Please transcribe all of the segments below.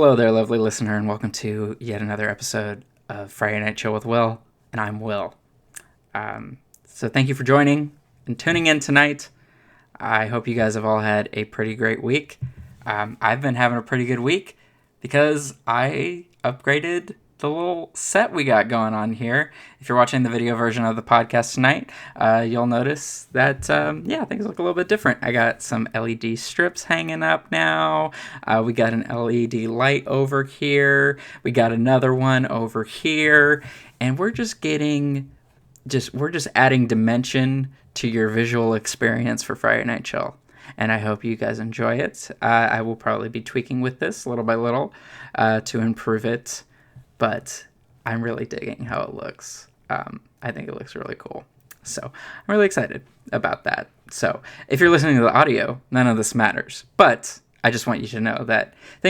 Hello there, lovely listener, and welcome to yet another episode of Friday Night Chill with Will, and I'm Will. So thank you for joining and tuning in tonight. I hope you guys have all had a pretty great week. I've been having a pretty good week because I upgraded the little set we got going on here. If you're watching the video version of the podcast tonight, you'll notice that, things look a little bit different. I got some LED strips hanging up now. We got an LED light over here. We got another one over here. And we're just adding dimension to your visual experience for Friday Night Chill. And I hope you guys enjoy it. I will probably be tweaking with this little by little to improve it. But I'm really digging how it looks. I think it looks really cool. So I'm really excited about that. So if you're listening to the audio, none of this matters. But I just want you to know that the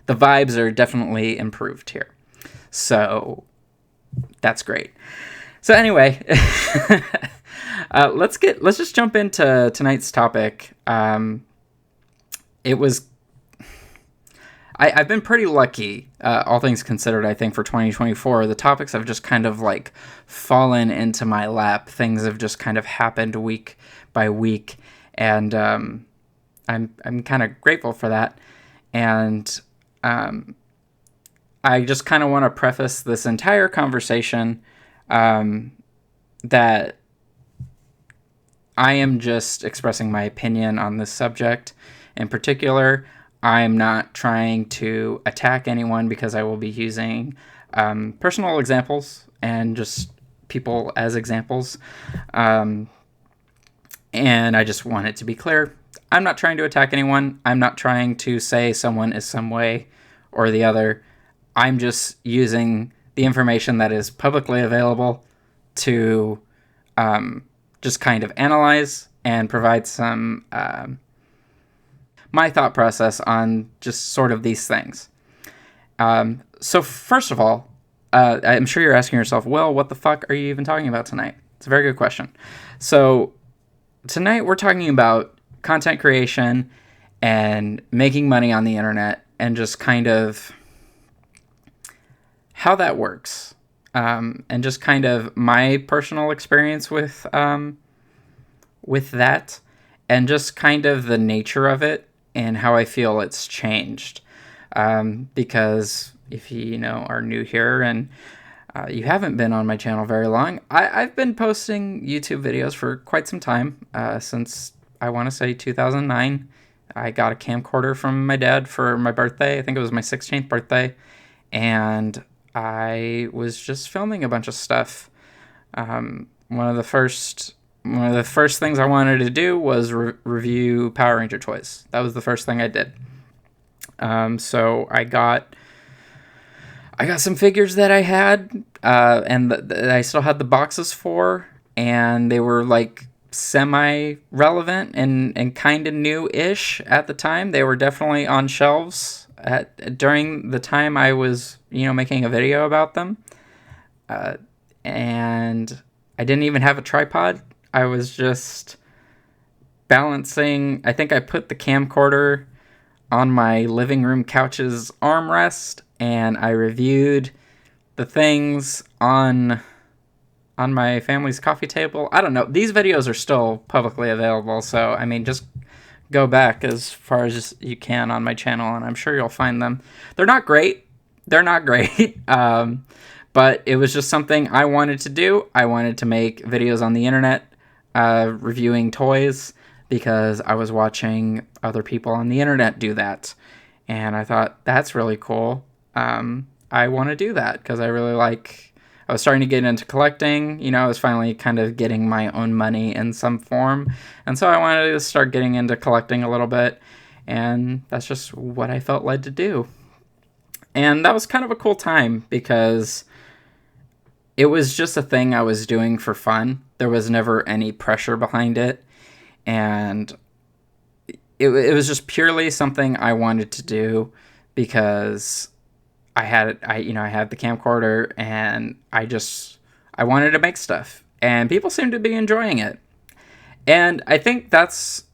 vibes are definitely improved here. So that's great. So anyway, let's just jump into tonight's topic. I've been pretty lucky, all things considered, I think, for 2024. The topics have just kind of, fallen into my lap. Things have just kind of happened week by week, and I'm kind of grateful for that. And I just kind of want to preface this entire conversation that I am just expressing my opinion on this subject. In particular, I'm not trying to attack anyone because I will be using personal examples and just people as examples. And I just want it to be clear. I'm not trying to attack anyone. I'm not trying to say someone is some way or the other. I'm just using the information that is publicly available to just kind of analyze and provide some my thought process on just sort of these things. So first of all, I'm sure you're asking yourself, well, what the fuck are you even talking about tonight? It's a very good question. So tonight we're talking about content creation and making money on the internet and just kind of how that works. And just kind of my personal experience with that and just kind of the nature of it and how I feel it's changed. Because if you are new here and you haven't been on my channel very long, I've been posting YouTube videos for quite some time, since I want to say 2009. I got a camcorder from my dad for my birthday. I think it was my 16th birthday. And I was just filming a bunch of stuff. One of the first things I wanted to do was review Power Ranger toys. That was the first thing I did. So I got some figures that I had, and that I still had the boxes for, and they were semi-relevant and kind of new-ish at the time. They were definitely on shelves during the time I was, making a video about them. And I didn't even have a tripod. I was just balancing. I think I put the camcorder on my living room couch's armrest, and I reviewed the things on my family's coffee table. I don't know. These videos are still publicly available, so just go back as far as you can on my channel, and I'm sure you'll find them. They're not great. But it was just something I wanted to do. I wanted to make videos on the internet, reviewing toys, because I was watching other people on the internet do that. And I thought, that's really cool. I want to do that because I was starting to get into collecting. I was finally kind of getting my own money in some form. And so I wanted to start getting into collecting a little bit. And that's just what I felt led to do. And that was kind of a cool time because it was just a thing I was doing for fun. There was never any pressure behind it. And it was just purely something I wanted to do because I had the camcorder and I wanted to make stuff. And people seemed to be enjoying it. And I think that's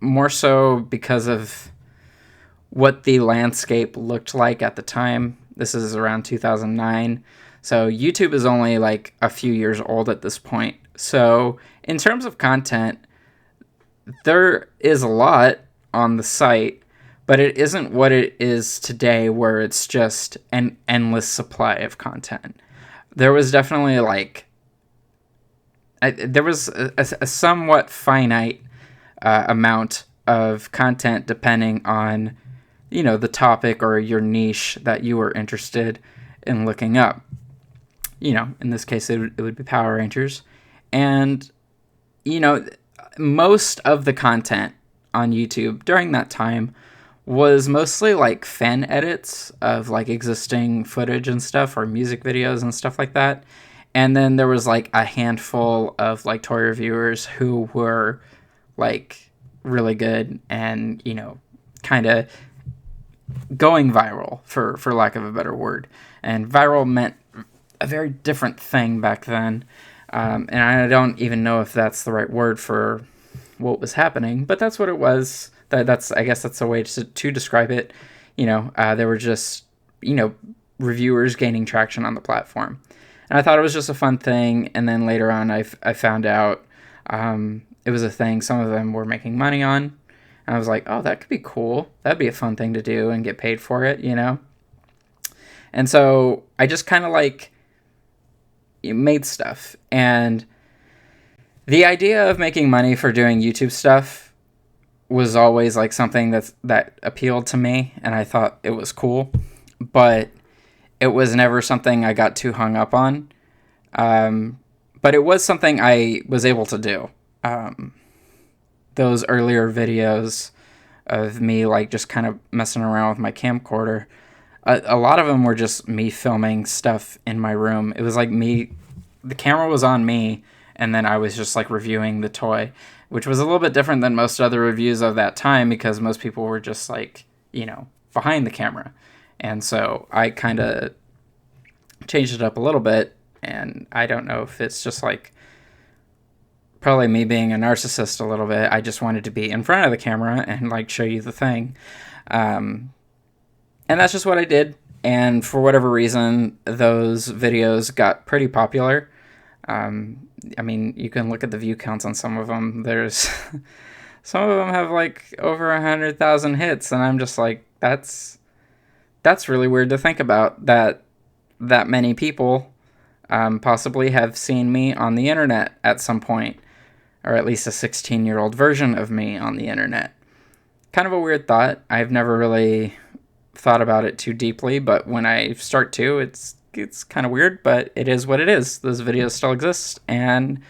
more so because of what the landscape looked like at the time. This is around 2009. So YouTube is only like a few years old at this point. So in terms of content, there is a lot on the site, but it isn't what it is today, where it's just an endless supply of content. There was definitely like, there was a somewhat finite amount of content depending on, you know, the topic or your niche that you were interested in looking up. You know, in this case, it would be Power Rangers. And, you know, most of the content on YouTube during that time was mostly like fan edits of like existing footage and stuff, or music videos and stuff like that. And then there was like a handful of like toy reviewers who were like really good and, you know, kind of going viral, for lack of a better word. And viral meant a very different thing back then. And I don't even know if that's the right word for what was happening, but that's what it was. That's I guess that's a way to describe it. You know, they were just, you know, reviewers gaining traction on the platform. And I thought it was just a fun thing. And then later on, I found out it was a thing some of them were making money on. And I was like, oh, that could be cool. That'd be a fun thing to do and get paid for it, you know? And so I just kind of like made stuff. And the idea of making money for doing YouTube stuff was always like something that appealed to me, and I thought it was cool, but it was never something I got too hung up on. But it was something I was able to do. Those earlier videos of me like just kind of messing around with my camcorder, a lot of them were just me filming stuff in my room. It was like me, the camera was on me, and then I was just like reviewing the toy, which was a little bit different than most other reviews of that time, because most people were just like, you know, behind the camera. And so I kind of changed it up a little bit, and I don't know if it's just like probably me being a narcissist a little bit. I just wanted to be in front of the camera and like show you the thing. And that's just what I did. And for whatever reason, those videos got pretty popular. I mean, you can look at the view counts on some of them. There's some of them have like over 100,000 hits, and I'm just like, that's really weird to think about, that many people possibly have seen me on the internet at some point, or at least a 16-year-old version of me on the internet. Kind of a weird thought. I've never really thought about it too deeply, but when I start to, it's kind of weird, but it is what it is. Those videos still exist, and,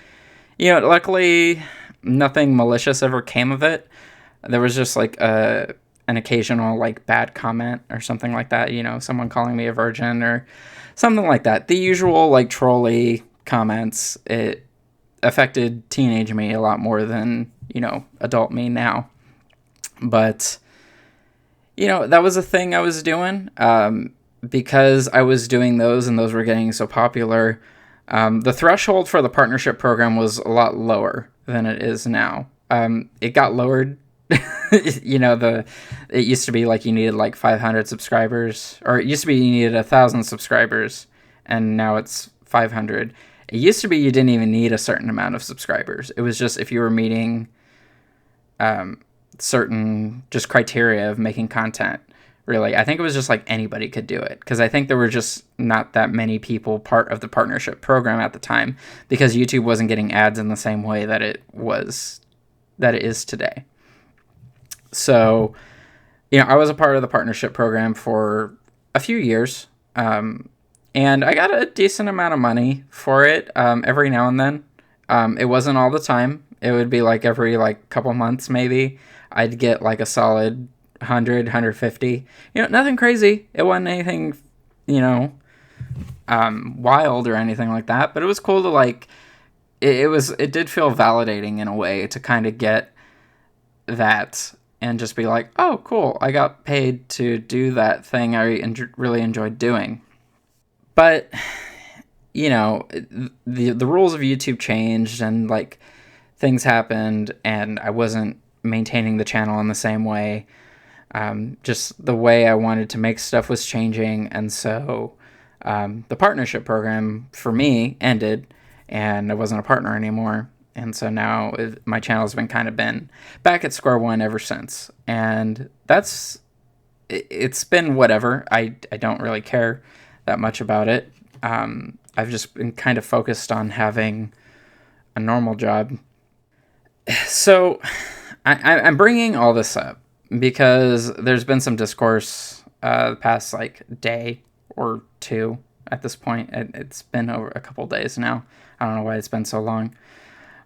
you know, luckily nothing malicious ever came of it. There was just like an occasional like bad comment or something like that, you know, someone calling me a virgin or something like that. The usual like trolly comments. It affected teenage me a lot more than, you know, adult me now. But, you know, that was a thing I was doing. Because I was doing those and those were getting so popular, the threshold for the partnership program was a lot lower than it is now. It got lowered. You know, it used to be like you needed like 500 subscribers, or it used to be you needed 1,000 subscribers, and now it's 500. It used to be you didn't even need a certain amount of subscribers. It was just if you were meeting certain just criteria of making content. Really, I think it was just like anybody could do it, because I think there were just not that many people part of the partnership program at the time, because YouTube wasn't getting ads in the same way that it is today. So, you know, I was a part of the partnership program for a few years, and I got a decent amount of money for it every now and then. It wasn't all the time. It would be like every like couple months maybe I'd get like a solid 100, 150, you know, nothing crazy. It wasn't anything, you know, wild or anything like that, but it was cool to like, it did feel validating in a way to kind of get that and just be like, oh, cool, I got paid to do that thing I really enjoyed doing. But, you know, the rules of YouTube changed, and like things happened, and I wasn't maintaining the channel in the same way. Just the way I wanted to make stuff was changing, and so the partnership program for me ended, and I wasn't a partner anymore. And so now my channel's been back at square one ever since. And it's been whatever. I don't really care that much about it. I've just been kind of focused on having a normal job. So I'm bringing all this up because there's been some discourse the past like day or two at this point. It's been over a couple days now. I don't know why it's been so long.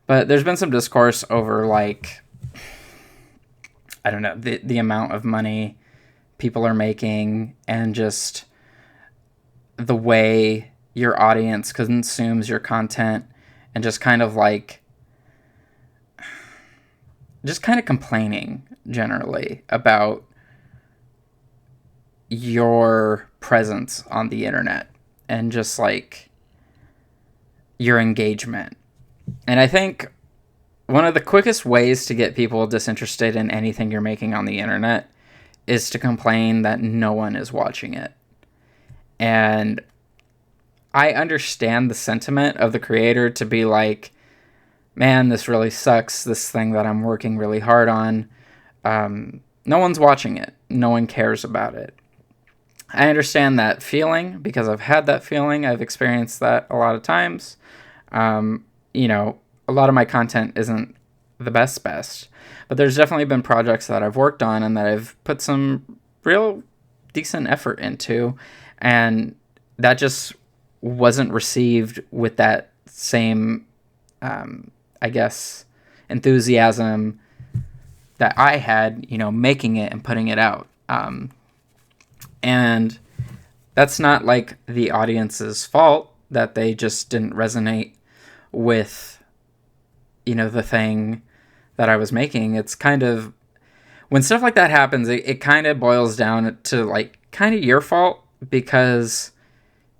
But there's been some discourse over, like, I don't know, the amount of money people are making and just the way your audience consumes your content, and just kind of like, just kind of complaining generally about your presence on the internet and just like your engagement. And I think one of the quickest ways to get people disinterested in anything you're making on the internet is to complain that no one is watching it. And I understand the sentiment of the creator to be like, man, this really sucks, this thing that I'm working really hard on. No one's watching it. No one cares about it. I understand that feeling because I've had that feeling. I've experienced that a lot of times. You know, a lot of my content isn't the best, but there's definitely been projects that I've worked on and that I've put some real decent effort into, and that just wasn't received with that same, I guess, enthusiasm that I had, you know, making it and putting it out. And that's not like the audience's fault that they just didn't resonate with, you know, the thing that I was making. It's kind of, when stuff like that happens, it kind of boils down to like kind of your fault because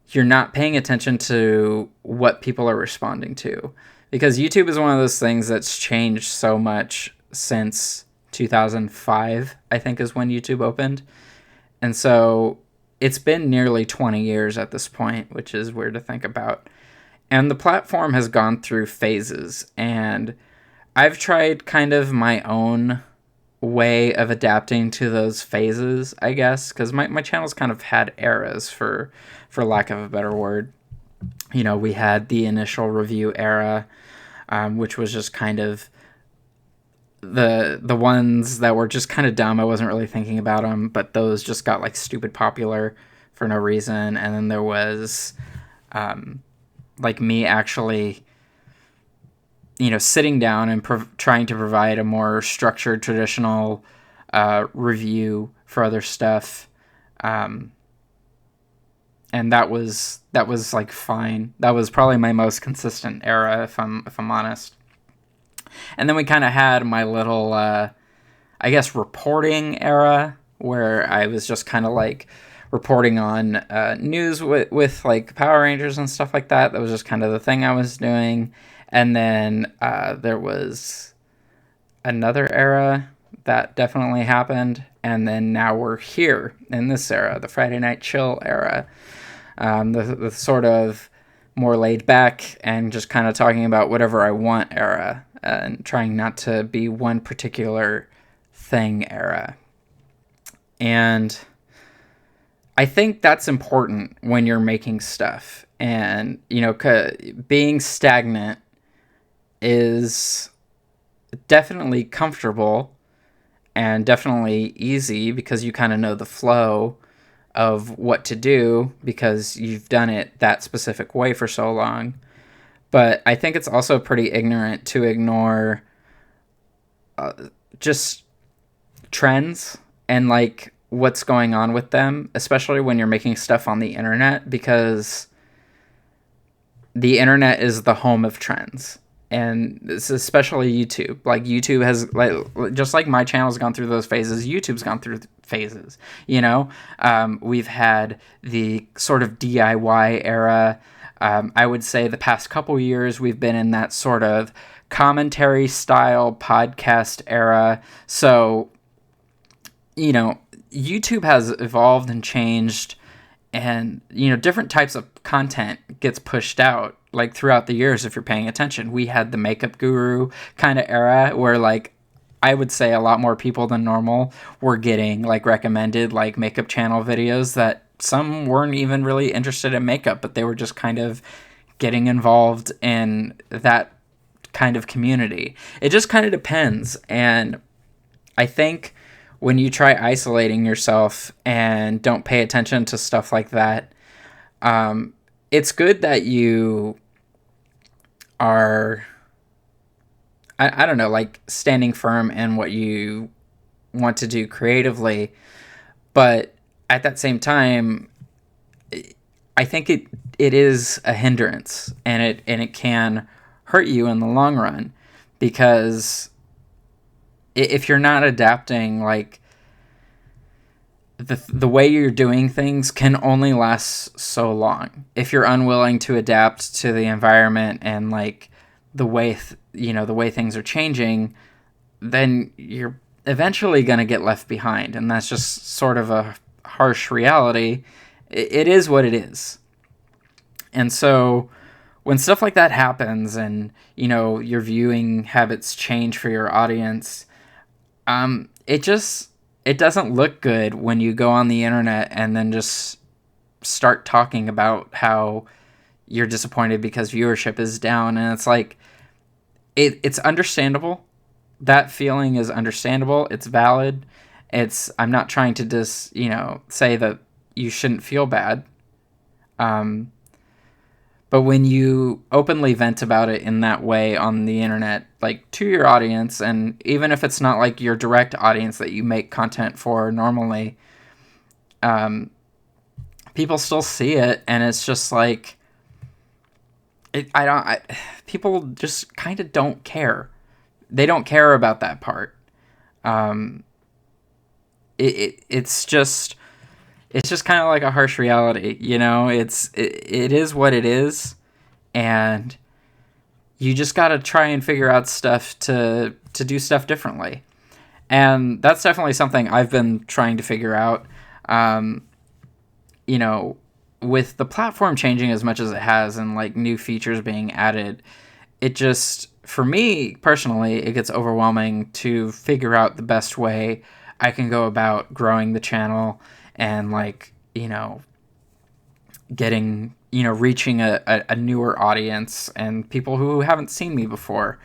you're not paying attention to what people are responding to. Because YouTube is one of those things that's changed so much since 2005, I think is when YouTube opened. And so it's been nearly 20 years at this point, which is weird to think about. And the platform has gone through phases, and I've tried kind of my own way of adapting to those phases, I guess, because my channel's kind of had eras, for lack of a better word. You know, we had the initial review era, which was just kind of the ones that were just kind of dumb. I wasn't really thinking about them, but those just got like stupid popular for no reason. And then there was like me actually, you know, sitting down and trying to provide a more structured, traditional review for other stuff. And that was like fine. That was probably my most consistent era, if I'm honest. And then we kind of had my little, I guess, reporting era, where I was just kind of like reporting on news with like Power Rangers and stuff like that. That was just kind of the thing I was doing. And then there was another era that definitely happened. And then now we're here in this era, the Friday Night Chill era. The sort of more laid back and just kind of talking about whatever I want era, and trying not to be one particular thing era. And I think that's important when you're making stuff. And, you know, being stagnant is definitely comfortable and definitely easy because you kind of know the flow of what to do because you've done it that specific way for so long. But I think it's also pretty ignorant to ignore just trends and like what's going on with them, especially when you're making stuff on the internet, because the internet is the home of trends. And it's especially YouTube. Like YouTube has, like, just like my channel's gone through those phases, YouTube's gone through phases. You know, we've had the sort of DIY era. I would say the past couple years we've been in that sort of commentary style podcast era. So, you know, YouTube has evolved and changed, and, you know, different types of content gets pushed out, like, throughout the years. If you're paying attention, we had the makeup guru kind of era where, like, I would say a lot more people than normal were getting, like, recommended, like, makeup channel videos that some weren't even really interested in makeup, but they were just kind of getting involved in that kind of community. It just kind of depends. And I think when you try isolating yourself and don't pay attention to stuff like that, it's good that you are, I don't know, like, standing firm in what you want to do creatively. But at that same time, I think it is a hindrance, and it can hurt you in the long run, because if you're not adapting, like, the way you're doing things can only last so long. If you're unwilling to adapt to the environment and, like, the way the way things are changing, then you're eventually going to get left behind, and that's just sort of a harsh reality. It is what it is. And so when stuff like that happens, and, you know, your viewing habits change for your audience, it doesn't look good when you go on the internet and then just start talking about how you're disappointed because viewership is down. And it's like, it's understandable. That feeling is understandable. It's valid. I'm not trying to just, say that you shouldn't feel bad. But when you openly vent about it in that way on the internet, like, to your audience, and even if it's not, like, your direct audience that you make content for normally, people still see it, and it's just like, people just kind of don't care. They don't care about that part. It's just kind of like a harsh reality, it is what it is, and you just got to try and figure out stuff to do stuff differently. And that's definitely something I've been trying to figure out. With the platform changing as much as it has, and, like, new features being added, it just, for me personally, it gets overwhelming to figure out the best way I can go about growing the channel, and, like, getting, reaching a newer audience and people who haven't seen me before.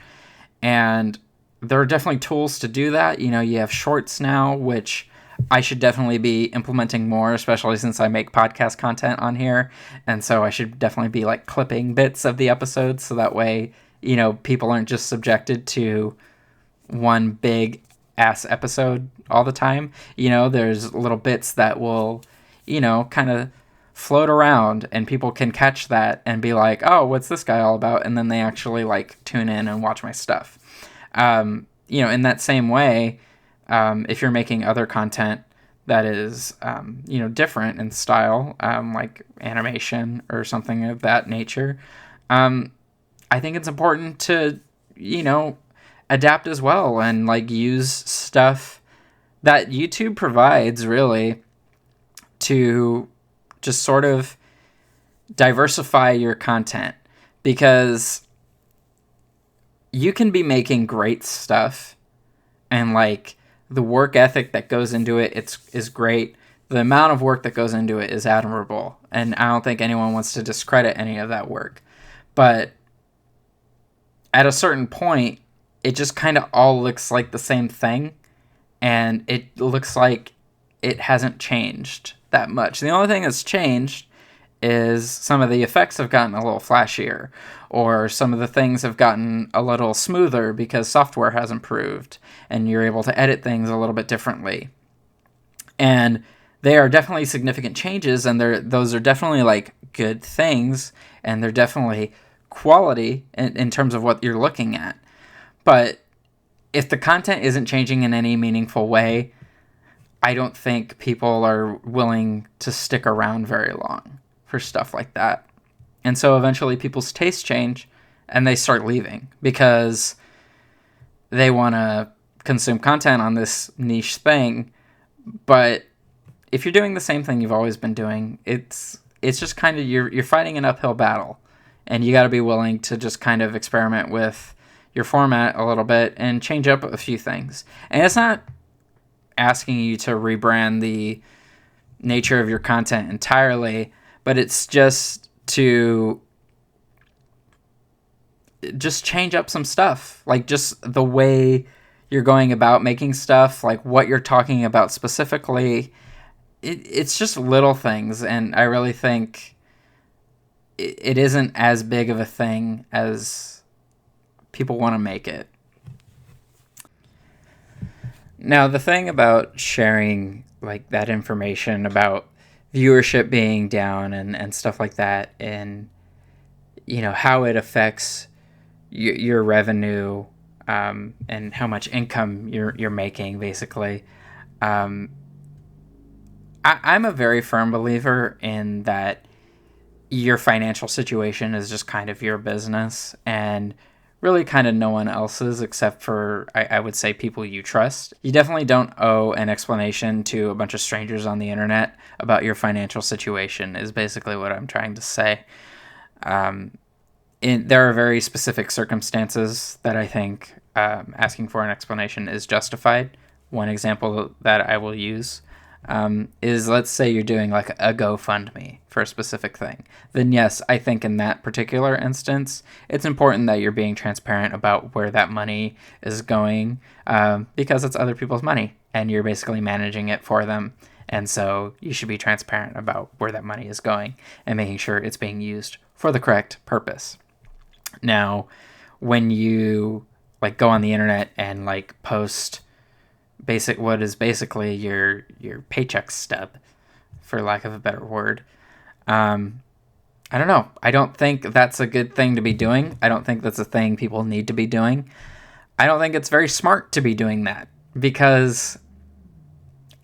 And there are definitely tools to do that. You have Shorts now, which I should definitely be implementing more, especially since I make podcast content on here. And so I should definitely be, like, clipping bits of the episodes, so that way, people aren't just subjected to one big ass episode all the time. There's little bits that will, kind of float around, and people can catch that and be like, oh, what's this guy all about? And then they actually, like, tune in and watch my stuff. In that same way, if you're making other content that is, different in style, like animation or something of that nature, I think it's important to, adapt as well, and, like, use stuff that YouTube provides, really, to just sort of diversify your content, because you can be making great stuff, and, like, the work ethic that goes into it is great. The amount of work that goes into it is admirable, and I don't think anyone wants to discredit any of that work. But at a certain point, it just kind of all looks like the same thing, and it looks like it hasn't changed that much. The only thing that's changed is some of the effects have gotten a little flashier, or some of the things have gotten a little smoother because software has improved and you're able to edit things a little bit differently. And they are definitely significant changes, and those are definitely, like, good things, and they're definitely quality in terms of what you're looking at. But if the content isn't changing in any meaningful way, I don't think people are willing to stick around very long for stuff like that. And so eventually people's tastes change, and they start leaving because they want to consume content on this niche thing, But if you're doing the same thing you've always been doing, it's just kind of you're fighting an uphill battle, and you got to be willing to just kind of experiment with your format a little bit and change up a few things. And it's not asking you to rebrand the nature of your content entirely, but it's just to just change up some stuff, like just the way you're going about making stuff, like what you're talking about specifically. It's just little things, and I really think it isn't as big of a thing as people want to make it. Now, the thing about sharing like that information about viewership being down and stuff like that, and how it affects your revenue, and how much income you're making, basically. I'm a very firm believer in that your financial situation is just kind of your business, and really kind of no one else's except for, I would say, people you trust. You definitely don't owe an explanation to a bunch of strangers on the internet about your financial situation, is basically what I'm trying to say. There are very specific circumstances that I think asking for an explanation is justified. One example that I will use is, let's say you're doing like a GoFundMe for a specific thing. Then yes, I think in that particular instance, it's important that you're being transparent about where that money is going, because it's other people's money and you're basically managing it for them. And so you should be transparent about where that money is going and making sure it's being used for the correct purpose. Now, when you like go on the internet and like post what is basically your paycheck stub, for lack of a better word, I don't know. I don't think that's a good thing to be doing. I don't think that's a thing people need to be doing. I don't think it's very smart to be doing that, because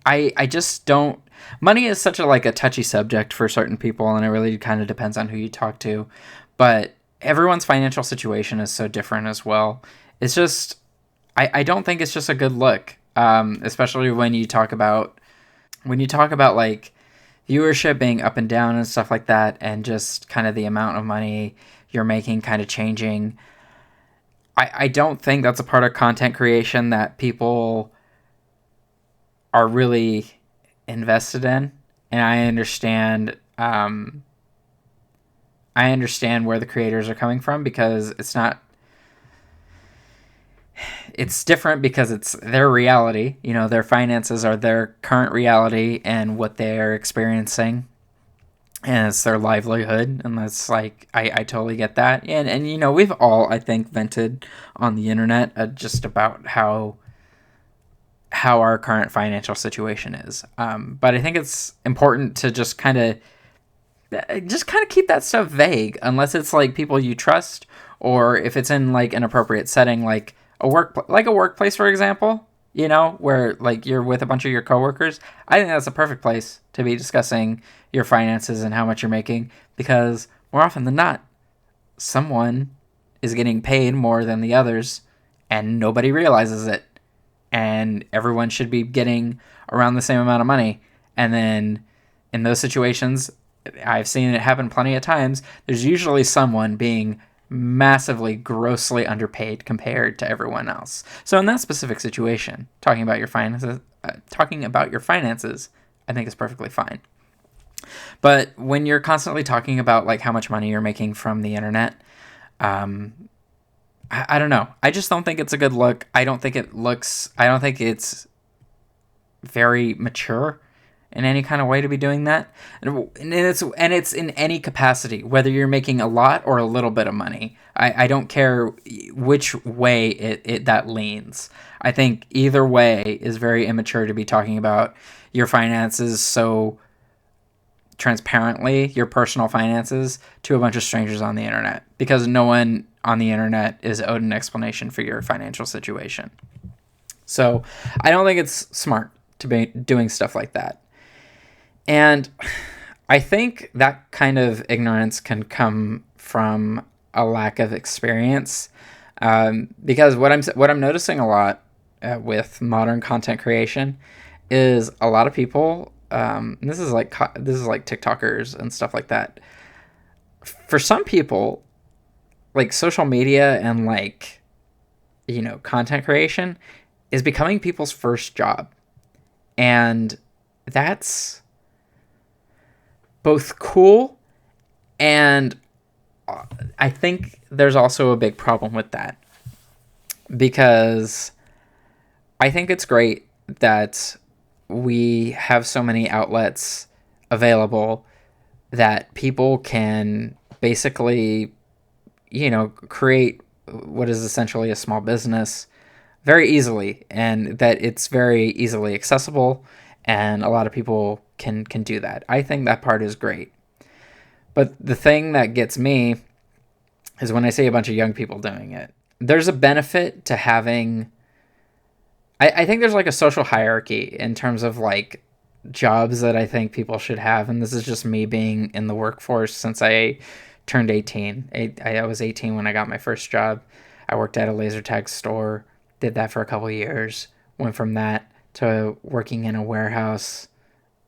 I just don't. Money is such a touchy subject for certain people, and it really kind of depends on who you talk to. But everyone's financial situation is so different as well. It's just, I don't think it's just a good look, especially when you talk about like viewership being up and down and stuff like that, and just kind of the amount of money you're making kind of changing. I don't think that's a part of content creation that people are really invested in, and I understand where the creators are coming from, because it's different because it's their reality. Their finances are their current reality and what they're experiencing, and it's their livelihood, and that's like, I totally get that. And we've all, I think, vented on the internet just about how our current financial situation is. But I think it's important to just kind of keep that stuff vague, unless it's like people you trust, or if it's in like an appropriate setting, like a workplace, for example, where like you're with a bunch of your coworkers. I think that's a perfect place to be discussing your finances and how much you're making, because more often than not, someone is getting paid more than the others and nobody realizes it. And everyone should be getting around the same amount of money. And then in those situations, I've seen it happen plenty of times, there's usually someone being massively, grossly underpaid compared to everyone else. So in that specific situation, talking about your finances, I think is perfectly fine. But when you're constantly talking about like how much money you're making from the internet, I don't know. I just don't think it's a good look. I don't think it's very mature in any kind of way to be doing that. And it's in any capacity, whether you're making a lot or a little bit of money. I don't care which way it that leans. I think either way is very immature to be talking about your finances so transparently, your personal finances, to a bunch of strangers on the internet, because no one on the internet is owed an explanation for your financial situation. So I don't think it's smart to be doing stuff like that. And I think that kind of ignorance can come from a lack of experience, because what I'm noticing a lot with modern content creation is a lot of people, and this is like TikTokers and stuff like that. For some people, like social media and like, content creation is becoming people's first job. And that's both cool, and I think there's also a big problem with that, because I think it's great that we have so many outlets available that people can basically, create what is essentially a small business very easily, and that it's very easily accessible, and a lot of people can do that. I think that part is great. But the thing that gets me is when I see a bunch of young people doing it. There's a benefit to having, I think there's like a social hierarchy in terms of like jobs that I think people should have. And this is just me being in the workforce since I turned 18. I was 18 when I got my first job. I worked at a laser tag store, did that for a couple of years, went from that to working in a warehouse.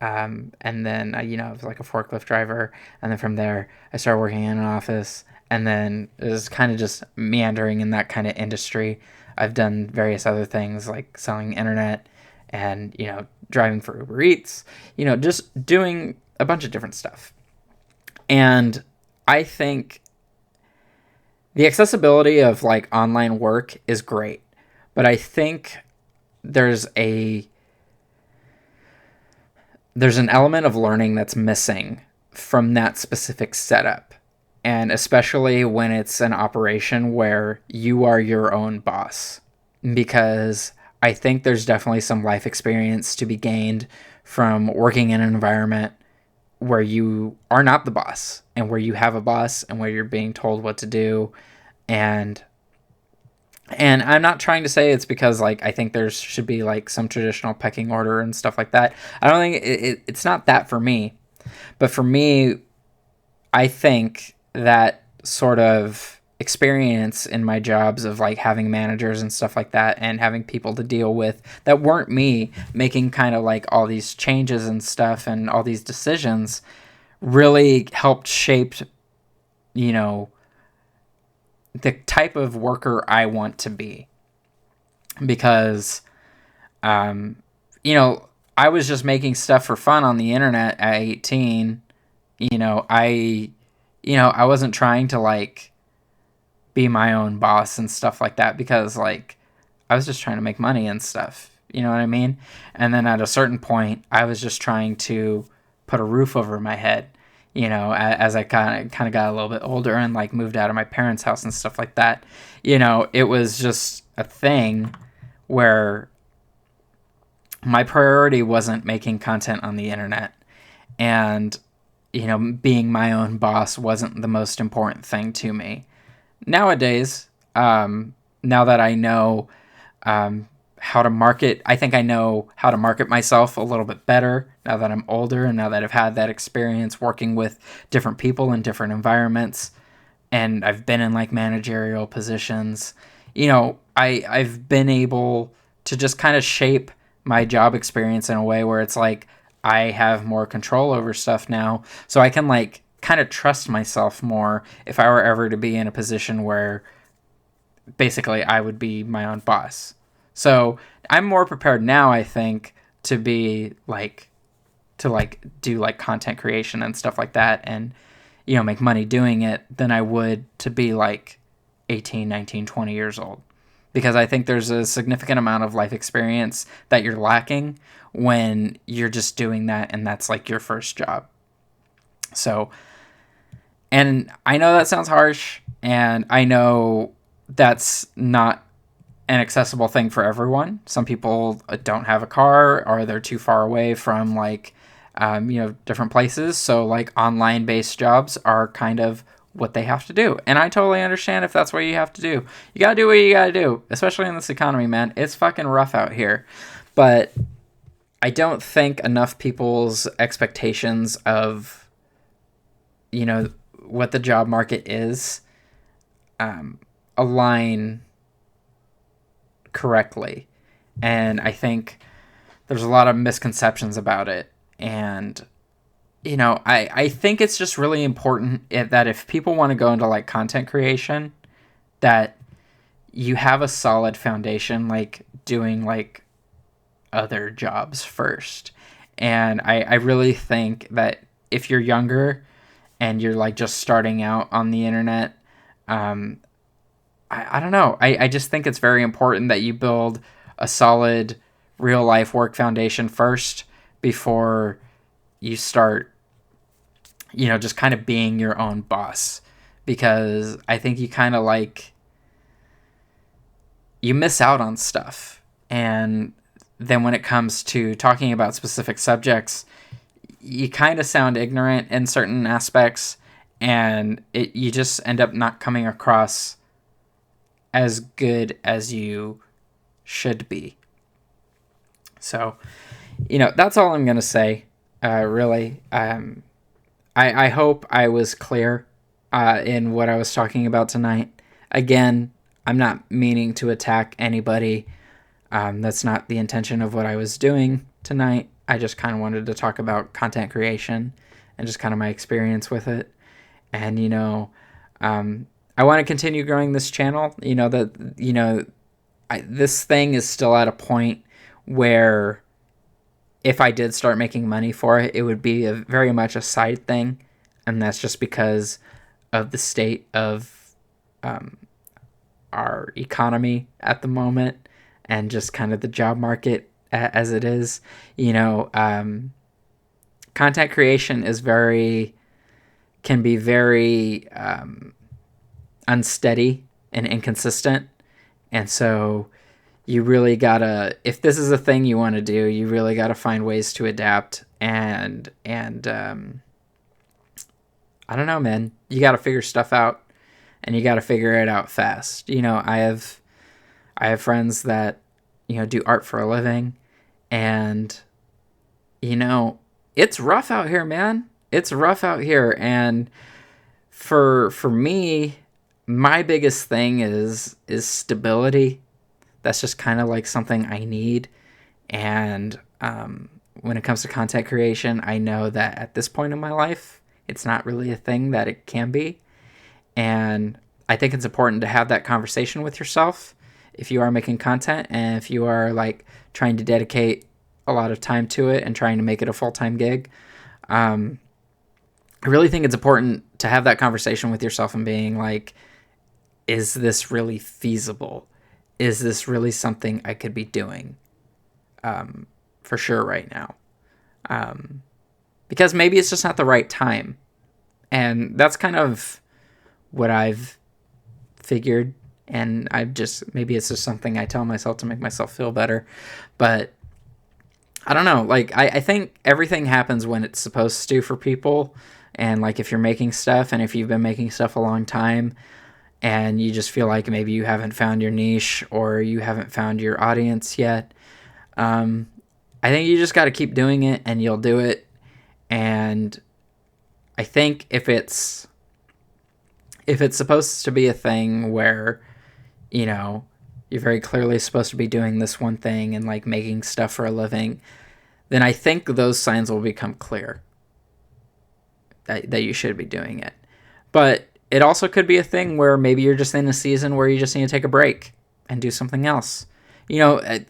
And then, I was like a forklift driver. And then from there, I started working in an office. And then it was kind of just meandering in that kind of industry. I've done various other things like selling internet and, driving for Uber Eats, just doing a bunch of different stuff. And I think the accessibility of like online work is great, but I think there's an element of learning that's missing from that specific setup. And especially when it's an operation where you are your own boss. Because I think there's definitely some life experience to be gained from working in an environment where you are not the boss, and where you have a boss, and where you're being told what to do. And I'm not trying to say it's because like I think there should be like some traditional pecking order and stuff like that. I don't think it's not that for me. But for me, I think that sort of experience in my jobs of like having managers and stuff like that, and having people to deal with that weren't me, making kind of like all these changes and stuff and all these decisions, really helped shape, the type of worker I want to be. Because, I was just making stuff for fun on the internet at 18. I wasn't trying to like be my own boss and stuff like that, because like I was just trying to make money and stuff. You know what I mean? And then at a certain point, I was just trying to put a roof over my head. As I kind of got a little bit older and like moved out of my parents' house and stuff like that. It was just a thing where my priority wasn't making content on the internet, and being my own boss wasn't the most important thing to me. Nowadays, now that I know how to market, I think I know how to market myself a little bit better now that I'm older, and now that I've had that experience working with different people in different environments, and I've been in like managerial positions. I've been able to just kind of shape my job experience in a way where it's like I have more control over stuff now, so I can like kind of trust myself more if I were ever to be in a position where basically I would be my own boss. So I'm more prepared now, I think, to be like to like do like content creation and stuff like that, and make money doing it, than I would to be like 18, 19, 20 years old. Because I think there's a significant amount of life experience that you're lacking when you're just doing that and that's like your first job. So, and I know that sounds harsh, and I know that's not an accessible thing for everyone. Some people don't have a car, or they're too far away from like, different places. So like online based jobs are kind of what they have to do. And I totally understand if that's what you have to do. You gotta do what you gotta do, especially in this economy, man. It's fucking rough out here. But I don't think enough people's expectations of, what the job market is, align correctly. And I think there's a lot of misconceptions about it. And, I think it's just really important that if people want to go into like content creation, that you have a solid foundation, like doing like other jobs first. And I really think that if you're younger and you're like just starting out on the internet, I don't know. I just think it's very important that you build a solid real life work foundation first before you start, just kind of being your own boss. Because I think you kind of like, you miss out on stuff. And then when it comes to talking about specific subjects, you kind of sound ignorant in certain aspects, and you just end up not coming across as good as you should be. So, that's all I'm going to say, really. I hope I was clear in what I was talking about tonight. Again, I'm not meaning to attack anybody. That's not the intention of what I was doing tonight. I just kind of wanted to talk about content creation and just kind of my experience with it. And, I want to continue growing this channel. This thing is still at a point where if I did start making money for it, it would be very much a side thing. And that's just because of the state of our economy at the moment and just kind of the job market as it is. Content creation can be very unsteady and inconsistent. And so you really gotta, if this is a thing you want to do, you really gotta find ways to adapt and I don't know, man, you gotta figure stuff out and you gotta figure it out fast. I have friends that, do art for a living, and it's rough out here, man. It's rough out here. And for me, my biggest thing is stability. That's just kind of like something I need. And when it comes to content creation, I know that at this point in my life, it's not really a thing that it can be. And I think it's important to have that conversation with yourself if you are making content and if you are like trying to dedicate a lot of time to it and trying to make it a full-time gig. I really think it's important to have that conversation with yourself and being like, is this really feasible? Is this really something I could be doing for sure right now? Because maybe it's just not the right time. And that's kind of what I've figured. And maybe it's just something I tell myself to make myself feel better. But I don't know. Like, I think everything happens when it's supposed to for people. And like, if you're making stuff and if you've been making stuff a long time and you just feel like maybe you haven't found your niche or you haven't found your audience yet, I think you just got to keep doing it and you'll do it. And I think if it's supposed to be a thing where, you're very clearly supposed to be doing this one thing and like making stuff for a living, then I think those signs will become clear that you should be doing it. But it also could be a thing where maybe you're just in a season where you just need to take a break and do something else. We're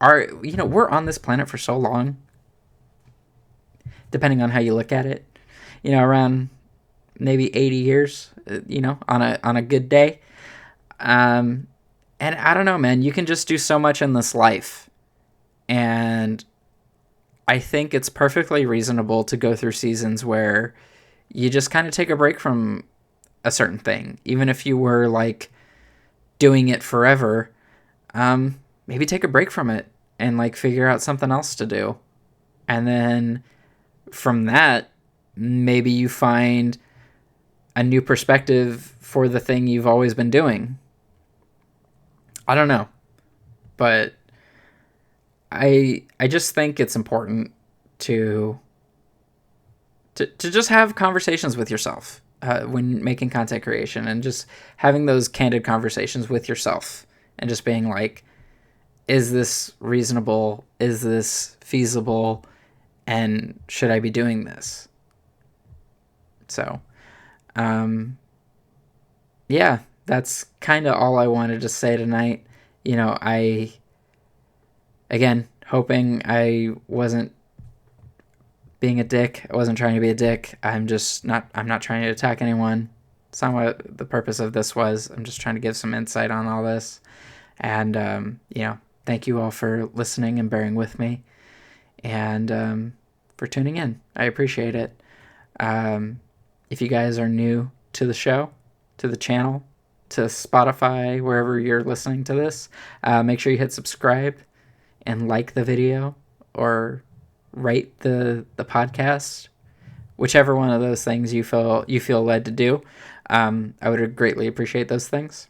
on this planet for so long, depending on how you look at it, around maybe 80 years, on a good day. And I don't know, man, you can just do so much in this life. And I think it's perfectly reasonable to go through seasons where you just kind of take a break from a certain thing. Even if you were like doing it forever, maybe take a break from it and like figure out something else to do. And then from that, maybe you find a new perspective for the thing you've always been doing. I don't know. But I just think it's important to just have conversations with yourself when making content creation, and just having those candid conversations with yourself and just being like, is this reasonable? Is this feasible? And should I be doing this? So, yeah, that's kind of all I wanted to say tonight. Again, hoping I wasn't being a dick. I wasn't trying to be a dick. I'm not trying to attack anyone. It's not what the purpose of this was. I'm just trying to give some insight on all this. And, thank you all for listening and bearing with me. And for tuning in. I appreciate it. If you guys are new to the show, to the channel, to Spotify, wherever you're listening to this, make sure you hit subscribe and like the video or rate the podcast, whichever one of those things you feel led to do. I would greatly appreciate those things.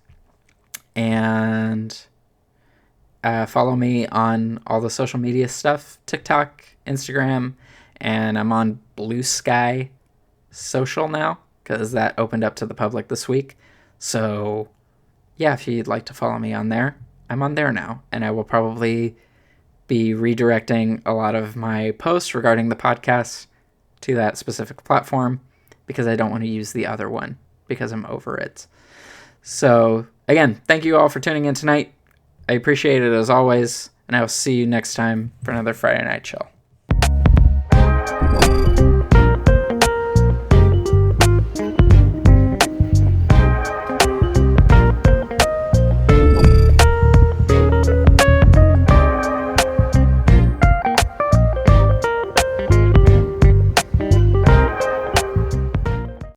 And follow me on all the social media stuff, TikTok, Instagram, and I'm on Blue Sky Social now because that opened up to the public this week. So yeah, if you'd like to follow me on there, I'm on there now, and I will probably be redirecting a lot of my posts regarding the podcast to that specific platform because I don't want to use the other one because I'm over it. So again, thank you all for tuning in tonight. I appreciate it as always, and I will see you next time for another Friday Night Chill.